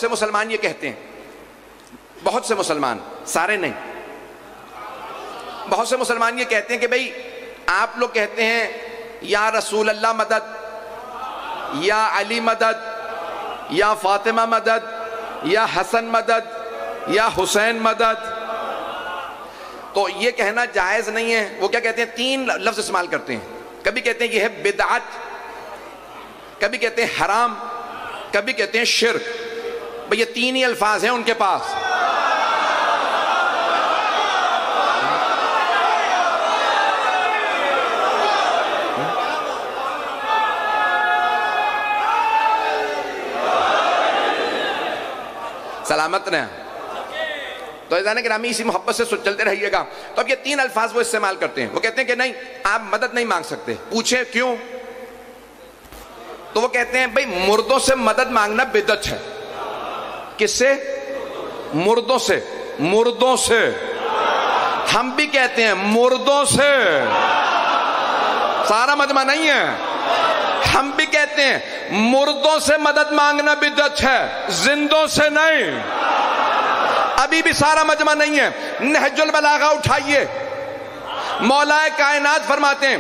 سے مسلمان یہ کہتے ہیں، بہت سے مسلمان، سارے نہیں، بہت سے مسلمان یہ کہتے ہیں کہ بھئی آپ لوگ کہتے ہیں یا رسول اللہ مدد، یا علی مدد، یا فاطمہ مدد، یا حسن مدد، یا حسین مدد، تو یہ کہنا جائز نہیں ہے۔ وہ کیا کہتے ہیں؟ تین لفظ استعمال کرتے ہیں، کبھی کہتے ہیں یہ ہے بدعت، کبھی کہتے ہیں حرام، کبھی کہتے ہیں شرک۔ بھئی یہ تین ہی الفاظ ہیں ان کے پاس۔ سلامت رہیں۔ تو عزیزان گرامی اسی محبت سے چلتے رہیے گا۔ تو اب یہ تین الفاظ وہ استعمال کرتے ہیں، وہ کہتے ہیں کہ نہیں آپ مدد نہیں مانگ سکتے۔ پوچھیں کیوں؟ تو وہ کہتے ہیں بھئی مردوں سے مدد مانگنا بدعت ہے۔ کس سے؟ مردوں سے۔ مردوں سے، ہم بھی کہتے ہیں مردوں سے، سارا مجمع نہیں ہے، ہم بھی کہتے ہیں مردوں سے مدد مانگنا بدعت ہے، زندوں سے نہیں۔ ابھی بھی سارا مجمع نہیں ہے۔ نہج البلاغہ اٹھائیے، مولا کائنات فرماتے ہیں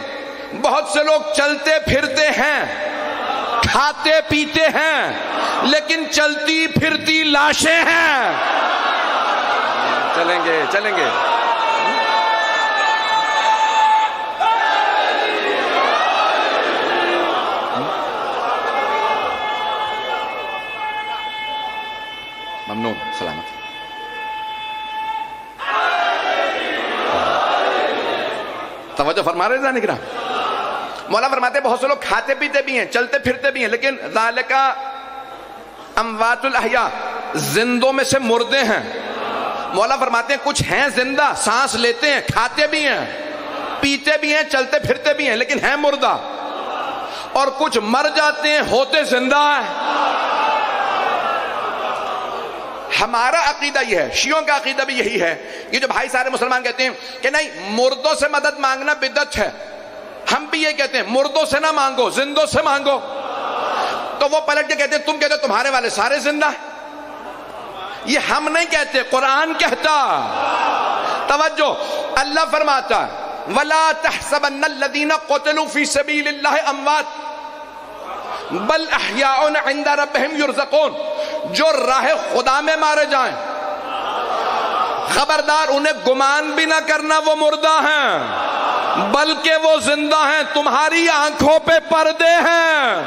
بہت سے لوگ چلتے پھرتے ہیں، کھاتے پیتے ہیں، لیکن چلتی پھرتی لاشیں ہیں۔ چلیں گے چلیں گے۔ ممنون، سلامت۔ توجہ فرما رہے ہیں ذرا۔ مولا فرماتے ہیں بہت سے لوگ کھاتے پیتے بھی ہیں، چلتے پھرتے بھی ہیں، لیکن ذالک اموات الاحیاء، زندوں میں سے مردے ہیں۔ مولا فرماتے ہیں کچھ ہیں زندہ، سانس لیتے ہیں، کھاتے بھی ہیں، پیتے بھی ہیں، چلتے پھرتے بھی ہیں، لیکن ہیں مردہ۔ اور کچھ مر جاتے ہیں، ہوتے زندہ ہیں۔ ہمارا عقیدہ یہ ہے، شیعوں کا عقیدہ بھی یہی ہے۔ یہ جو بھائی سارے مسلمان کہتے ہیں کہ نہیں مردوں سے مدد مانگنا بدعت ہے، ہم بھی یہ کہتے ہیں مردوں سے نہ مانگو، زندوں سے مانگو۔ تو وہ پلٹ کے کہتے ہیں تم کہتے ہو تمہارے والے سارے زندہ ہیں۔ یہ ہم نہیں کہتے، قرآن کہتا۔ توجہ، اللہ فرماتا ہے وَلَا تَحْسَبَنَّ الَّذِينَ قُتِلُوا فِي سَبِيلِ اللَّهِ أَمْوَاتٌ بَلْ أَحْيَاءٌ عِنْدَ رَبِّهِمْ يُرْزَقُونَ۔ جو راہ خدا میں مارے جائیں، خبردار انہیں گمان بھی نہ کرنا وہ مردہ ہیں، بلکہ وہ زندہ ہیں، تمہاری آنکھوں پہ پردے ہیں۔